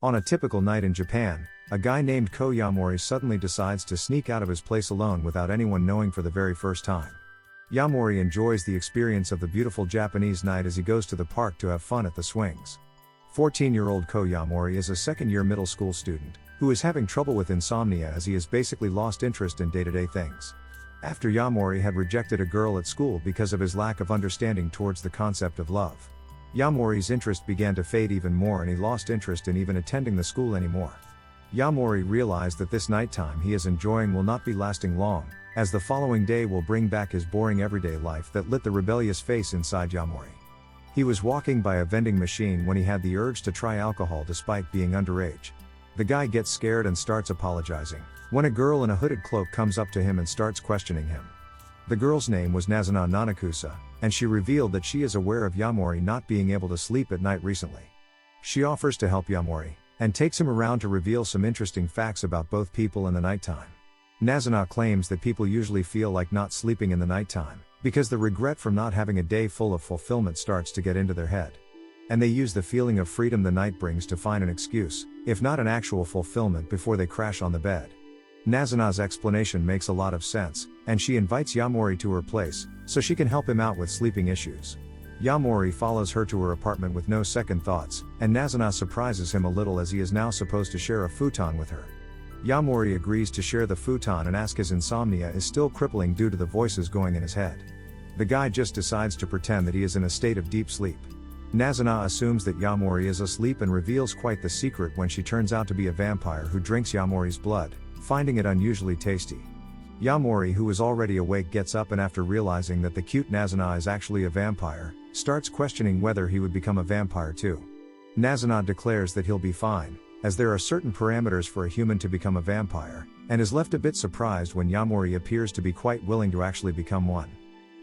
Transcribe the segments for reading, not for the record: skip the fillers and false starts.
On a typical night in Japan, a guy named Kou Yamori suddenly decides to sneak out of his place alone without anyone knowing for the very first time. Yamori enjoys the experience of the beautiful Japanese night as he goes to the park to have fun at the swings. 14-year-old Kou Yamori is a second-year middle school student, who is having trouble with insomnia as he has basically lost interest in day-to-day things. After Yamori had rejected a girl at school because of his lack of understanding towards the concept of love. Yamori's interest began to fade even more and he lost interest in even attending the school anymore. Yamori realized that this nighttime he is enjoying will not be lasting long, as the following day will bring back his boring everyday life that lit the rebellious face inside Yamori. He was walking by a vending machine when he had the urge to try alcohol despite being underage. The guy gets scared and starts apologizing, when a girl in a hooded cloak comes up to him and starts questioning him. The girl's name was Nazuna Nanakusa, and she revealed that she is aware of Yamori not being able to sleep at night recently. She offers to help Yamori, and takes him around to reveal some interesting facts about both people in the nighttime. Nazuna claims that people usually feel like not sleeping in the nighttime, because the regret from not having a day full of fulfillment starts to get into their head. And they use the feeling of freedom the night brings to find an excuse, if not an actual fulfillment, before they crash on the bed. Nazuna's explanation makes a lot of sense, and she invites Yamori to her place, so she can help him out with sleeping issues. Yamori follows her to her apartment with no second thoughts, and Nazuna surprises him a little as he is now supposed to share a futon with her. Yamori agrees to share the futon and asks his insomnia is still crippling due to the voices going in his head. The guy just decides to pretend that he is in a state of deep sleep. Nazuna assumes that Yamori is asleep and reveals quite the secret when she turns out to be a vampire who drinks Yamori's blood, finding it unusually tasty. Yamori, who is already awake, gets up and after realizing that the cute Nazuna is actually a vampire, starts questioning whether he would become a vampire too. Nazuna declares that he'll be fine, as there are certain parameters for a human to become a vampire, and is left a bit surprised when Yamori appears to be quite willing to actually become one.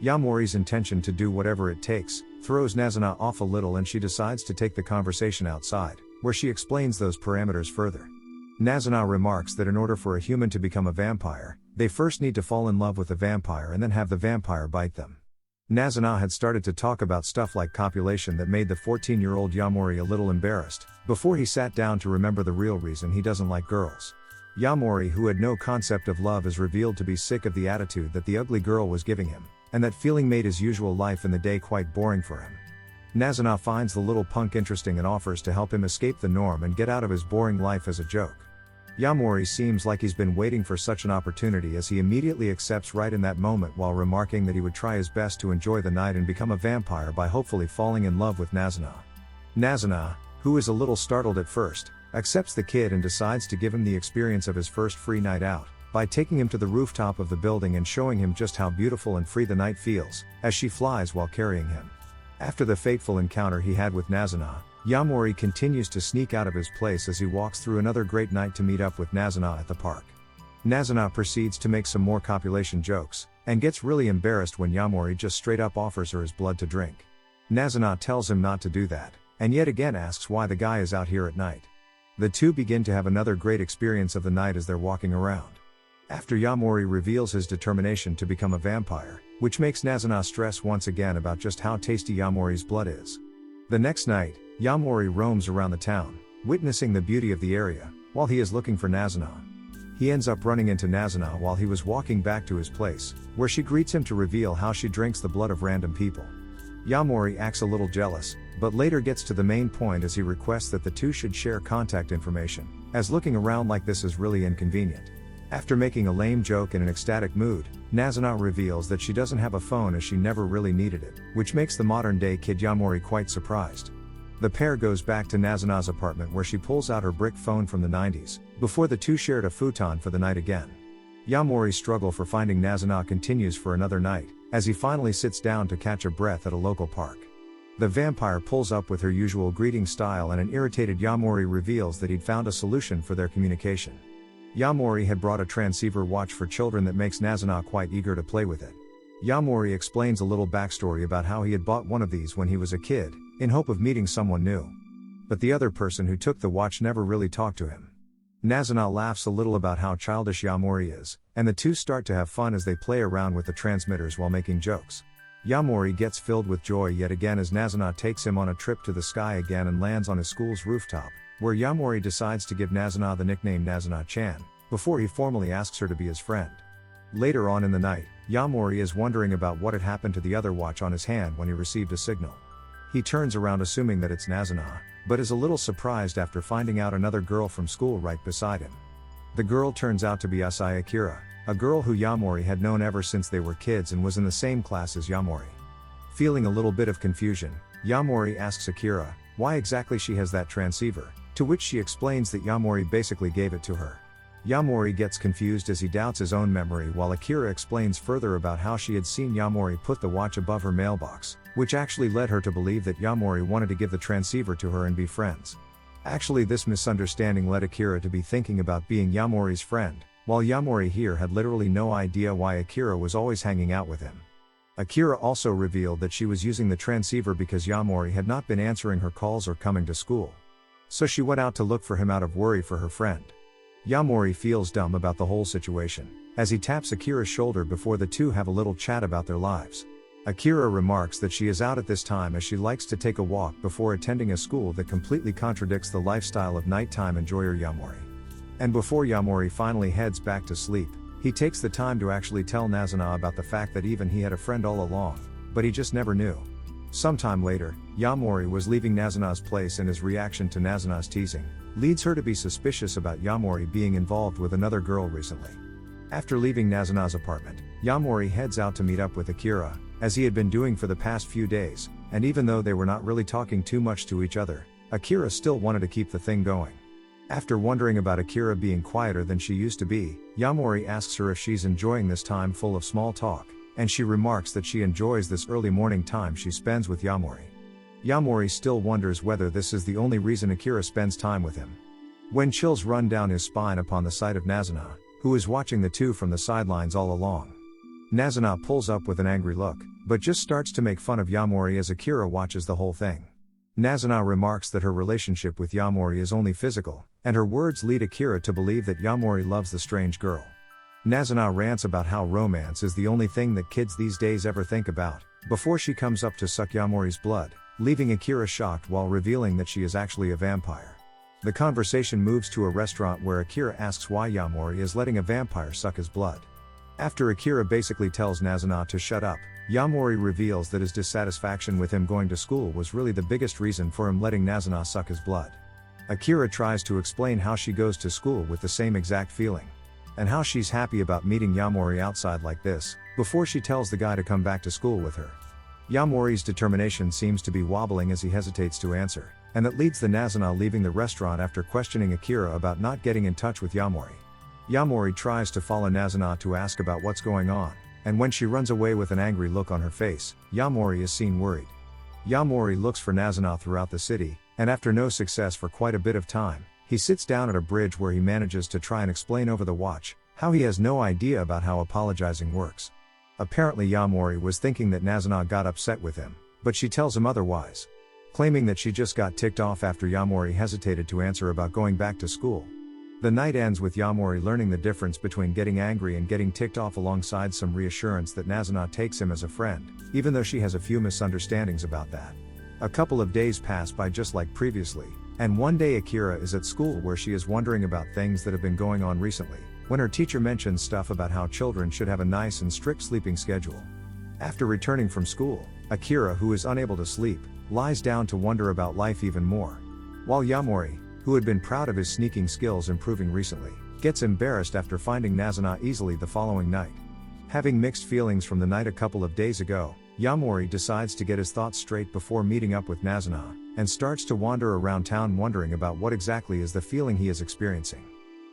Yamori's intention to do whatever it takes throws Nazuna off a little and she decides to take the conversation outside, where she explains those parameters further. Nazuna remarks that in order for a human to become a vampire, they first need to fall in love with the vampire and then have the vampire bite them. Nazuna had started to talk about stuff like copulation that made the 14-year-old Yamori a little embarrassed, before he sat down to remember the real reason he doesn't like girls. Yamori, who had no concept of love, is revealed to be sick of the attitude that the ugly girl was giving him, and that feeling made his usual life in the day quite boring for him. Nazuna finds the little punk interesting and offers to help him escape the norm and get out of his boring life as a joke. Yamori seems like he's been waiting for such an opportunity as he immediately accepts right in that moment while remarking that he would try his best to enjoy the night and become a vampire by hopefully falling in love with Nazuna. Nazuna, who is a little startled at first, accepts the kid and decides to give him the experience of his first free night out, by taking him to the rooftop of the building and showing him just how beautiful and free the night feels, as she flies while carrying him. After the fateful encounter he had with Nazuna, Yamori continues to sneak out of his place as he walks through another great night to meet up with Nazuna at the park. Nazuna proceeds to make some more copulation jokes, and gets really embarrassed when Yamori just straight up offers her his blood to drink. Nazuna tells him not to do that, and yet again asks why the guy is out here at night. The two begin to have another great experience of the night as they're walking around. After Yamori reveals his determination to become a vampire, which makes Nazuna stress once again about just how tasty Yamori's blood is. The next night, Yamori roams around the town, witnessing the beauty of the area, while he is looking for Nazuna. He ends up running into Nazuna while he was walking back to his place, where she greets him to reveal how she drinks the blood of random people. Yamori acts a little jealous, but later gets to the main point as he requests that the two should share contact information, as looking around like this is really inconvenient. After making a lame joke in an ecstatic mood, Nazuna reveals that she doesn't have a phone as she never really needed it, which makes the modern-day kid Yamori quite surprised. The pair goes back to Nazuna's apartment where she pulls out her brick phone from the 90s, before the two shared a futon for the night again. Yamori's struggle for finding Nazuna continues for another night, as he finally sits down to catch a breath at a local park. The vampire pulls up with her usual greeting style and an irritated Yamori reveals that he'd found a solution for their communication. Yamori had brought a transceiver watch for children that makes Nazuna quite eager to play with it. Yamori explains a little backstory about how he had bought one of these when he was a kid, in hope of meeting someone new. But the other person who took the watch never really talked to him. Nazuna laughs a little about how childish Yamori is, and the two start to have fun as they play around with the transmitters while making jokes. Yamori gets filled with joy yet again as Nazuna takes him on a trip to the sky again and lands on his school's rooftop, where Yamori decides to give Nazuna the nickname Nazuna-chan, before he formally asks her to be his friend. Later on in the night, Yamori is wondering about what had happened to the other watch on his hand when he received a signal. He turns around assuming that it's Nazuna, but is a little surprised after finding out another girl from school right beside him. The girl turns out to be Asai Akira, a girl who Yamori had known ever since they were kids and was in the same class as Yamori. Feeling a little bit of confusion, Yamori asks Akira why exactly she has that transceiver, to which she explains that Yamori basically gave it to her. Yamori gets confused as he doubts his own memory while Akira explains further about how she had seen Yamori put the watch above her mailbox, which actually led her to believe that Yamori wanted to give the transceiver to her and be friends. Actually, this misunderstanding led Akira to be thinking about being Yamori's friend, while Yamori here had literally no idea why Akira was always hanging out with him. Akira also revealed that she was using the transceiver because Yamori had not been answering her calls or coming to school. So she went out to look for him out of worry for her friend. Yamori feels dumb about the whole situation, as he taps Akira's shoulder before the two have a little chat about their lives. Akira remarks that she is out at this time as she likes to take a walk before attending a school that completely contradicts the lifestyle of nighttime enjoyer Yamori. And before Yamori finally heads back to sleep, he takes the time to actually tell Nazuna about the fact that even he had a friend all along, but he just never knew. Sometime later, Yamori was leaving Nazuna's place and his reaction to Nazuna's teasing leads her to be suspicious about Yamori being involved with another girl recently. After leaving Nazuna's apartment, Yamori heads out to meet up with Akira, as he had been doing for the past few days, and even though they were not really talking too much to each other, Akira still wanted to keep the thing going. After wondering about Akira being quieter than she used to be, Yamori asks her if she's enjoying this time full of small talk, and she remarks that she enjoys this early morning time she spends with Yamori. Yamori still wonders whether this is the only reason Akira spends time with him. When chills run down his spine upon the sight of Nazuna, who is watching the two from the sidelines all along. Nazuna pulls up with an angry look, but just starts to make fun of Yamori as Akira watches the whole thing. Nazuna remarks that her relationship with Yamori is only physical, and her words lead Akira to believe that Yamori loves the strange girl. Nazuna rants about how romance is the only thing that kids these days ever think about, before she comes up to suck Yamori's blood, leaving Akira shocked while revealing that she is actually a vampire. The conversation moves to a restaurant where Akira asks why Yamori is letting a vampire suck his blood. After Akira basically tells Nazuna to shut up, Yamori reveals that his dissatisfaction with him going to school was really the biggest reason for him letting Nazuna suck his blood. Akira tries to explain how she goes to school with the same exact feeling, and how she's happy about meeting Yamori outside like this, before she tells the guy to come back to school with her. Yamori's determination seems to be wobbling as he hesitates to answer, and that leads the Nazuna leaving the restaurant after questioning Akira about not getting in touch with Yamori. Yamori tries to follow Nazuna to ask about what's going on, and when she runs away with an angry look on her face, Yamori is seen worried. Yamori looks for Nazuna throughout the city, and after no success for quite a bit of time, he sits down at a bridge where he manages to try and explain over the watch how he has no idea about how apologizing works. Apparently Yamori was thinking that Nazuna got upset with him, but she tells him otherwise, claiming that she just got ticked off after Yamori hesitated to answer about going back to school. The night ends with Yamori learning the difference between getting angry and getting ticked off alongside some reassurance that Nazuna takes him as a friend, even though she has a few misunderstandings about that. A couple of days pass by just like previously, and one day Akira is at school where she is wondering about things that have been going on recently, when her teacher mentions stuff about how children should have a nice and strict sleeping schedule. After returning from school, Akira, who is unable to sleep, lies down to wonder about life even more. While Yamori, who had been proud of his sneaking skills improving recently, gets embarrassed after finding Nazuna easily the following night. Having mixed feelings from the night a couple of days ago, Yamori decides to get his thoughts straight before meeting up with Nazuna, and starts to wander around town wondering about what exactly is the feeling he is experiencing.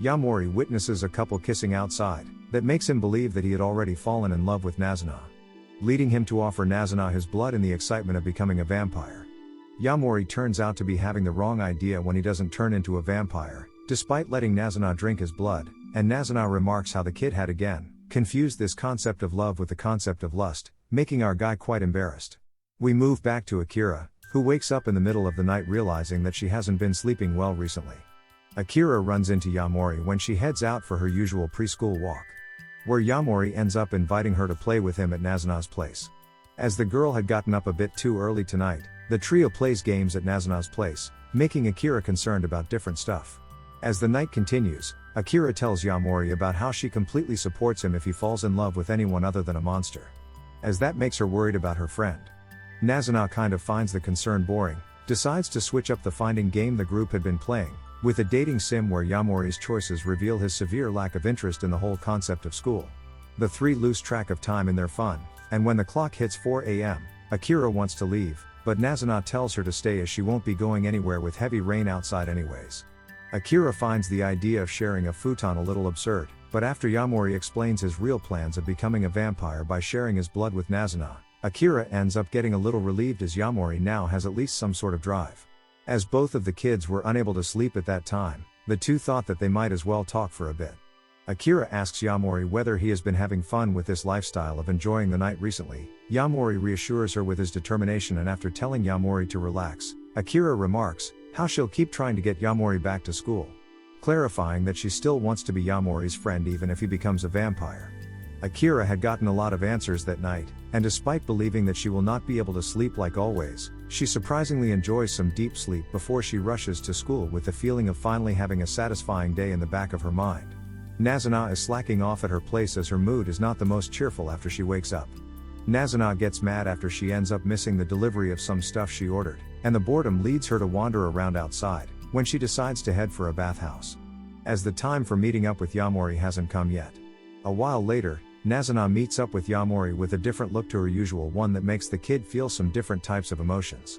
Yamori witnesses a couple kissing outside, that makes him believe that he had already fallen in love with Nazuna, leading him to offer Nazuna his blood in the excitement of becoming a vampire. Yamori turns out to be having the wrong idea when he doesn't turn into a vampire, despite letting Nazuna drink his blood, and Nazuna remarks how the kid had again confused this concept of love with the concept of lust, making our guy quite embarrassed. We move back to Akira, who wakes up in the middle of the night realizing that she hasn't been sleeping well recently. Akira runs into Yamori when she heads out for her usual preschool walk, where Yamori ends up inviting her to play with him at Nazuna's place. As the girl had gotten up a bit too early tonight, the trio plays games at Nazuna's place, making Akira concerned about different stuff. As the night continues, Akira tells Yamori about how she completely supports him if he falls in love with anyone other than a monster. As that makes her worried about her friend. Nazuna kind of finds the concern boring, decides to switch up the finding game the group had been playing, with a dating sim where Yamori's choices reveal his severe lack of interest in the whole concept of school. The three lose track of time in their fun, and when the clock hits 4 a.m., Akira wants to leave, but Nazuna tells her to stay as she won't be going anywhere with heavy rain outside anyways. Akira finds the idea of sharing a futon a little absurd, but after Yamori explains his real plans of becoming a vampire by sharing his blood with Nazuna, Akira ends up getting a little relieved as Yamori now has at least some sort of drive. As both of the kids were unable to sleep at that time, the two thought that they might as well talk for a bit. Akira asks Yamori whether he has been having fun with this lifestyle of enjoying the night recently. Yamori reassures her with his determination, and after telling Yamori to relax, Akira remarks how she'll keep trying to get Yamori back to school, clarifying that she still wants to be Yamori's friend even if he becomes a vampire. Akira had gotten a lot of answers that night, and despite believing that she will not be able to sleep like always, she surprisingly enjoys some deep sleep before she rushes to school with the feeling of finally having a satisfying day in the back of her mind. Nazuna is slacking off at her place as her mood is not the most cheerful after she wakes up. Nazuna gets mad after she ends up missing the delivery of some stuff she ordered, and the boredom leads her to wander around outside, when she decides to head for a bathhouse. As the time for meeting up with Yamori hasn't come yet. A while later, Nazuna meets up with Yamori with a different look to her usual one that makes the kid feel some different types of emotions.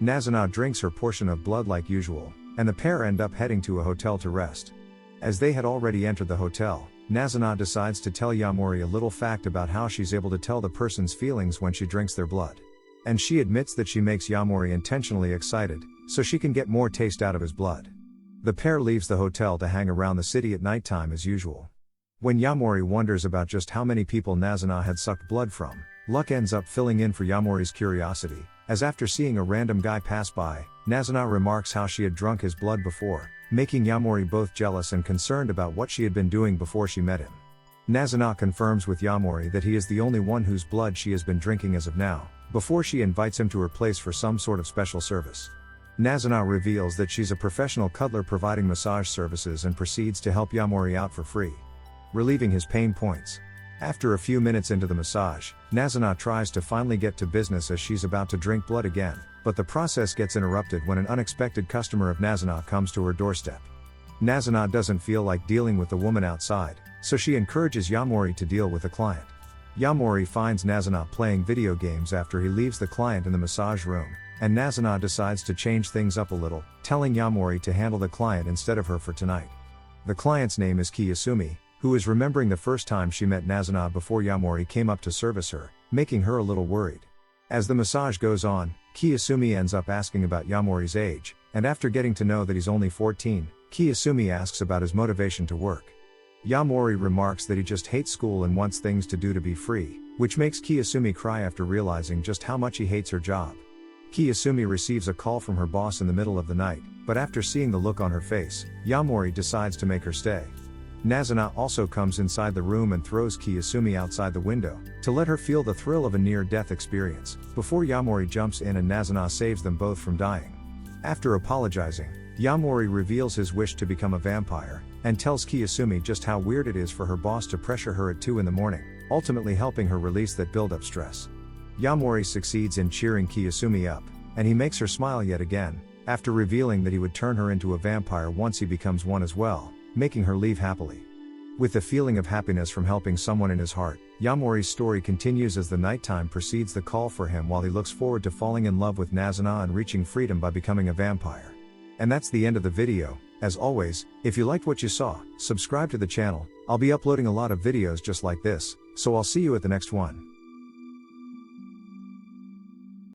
Nazuna drinks her portion of blood like usual, and the pair end up heading to a hotel to rest. As they had already entered the hotel, Nazuna decides to tell Yamori a little fact about how she's able to tell the person's feelings when she drinks their blood. And she admits that she makes Yamori intentionally excited, so she can get more taste out of his blood. The pair leaves the hotel to hang around the city at nighttime as usual. When Yamori wonders about just how many people Nazuna had sucked blood from, luck ends up filling in for Yamori's curiosity, as after seeing a random guy pass by, Nazuna remarks how she had drunk his blood before, making Yamori both jealous and concerned about what she had been doing before she met him. Nazuna confirms with Yamori that he is the only one whose blood she has been drinking as of now, before she invites him to her place for some sort of special service. Nazuna reveals that she's a professional cuddler providing massage services and proceeds to help Yamori out for free, relieving his pain points. After a few minutes into the massage, Nazuna tries to finally get to business as she's about to drink blood again, but the process gets interrupted when an unexpected customer of Nazuna comes to her doorstep. Nazuna doesn't feel like dealing with the woman outside, so she encourages Yamori to deal with the client. Yamori finds Nazuna playing video games after he leaves the client in the massage room, and Nazuna decides to change things up a little, telling Yamori to handle the client instead of her for tonight. The client's name is Kiyasumi, who is remembering the first time she met Nazuna before Yamori came up to service her, making her a little worried. As the massage goes on, Kiyasumi ends up asking about Yamori's age, and after getting to know that he's only 14, Kiyasumi asks about his motivation to work. Yamori remarks that he just hates school and wants things to do to be free, which makes Kiyasumi cry after realizing just how much he hates her job. Kiyasumi receives a call from her boss in the middle of the night, but after seeing the look on her face, Yamori decides to make her stay. Nazuna also comes inside the room and throws Kiyasumi outside the window, to let her feel the thrill of a near-death experience, before Yamori jumps in and Nazuna saves them both from dying. After apologizing, Yamori reveals his wish to become a vampire, and tells Kiyasumi just how weird it is for her boss to pressure her at 2 a.m, ultimately helping her release that build-up stress. Yamori succeeds in cheering Kiyasumi up, and he makes her smile yet again, after revealing that he would turn her into a vampire once he becomes one as well, making her leave happily. With the feeling of happiness from helping someone in his heart, Yamori's story continues as the nighttime precedes the call for him while he looks forward to falling in love with Nazuna and reaching freedom by becoming a vampire. And that's the end of the video. As always, if you liked what you saw, subscribe to the channel. I'll be uploading a lot of videos just like this, so I'll see you at the next one.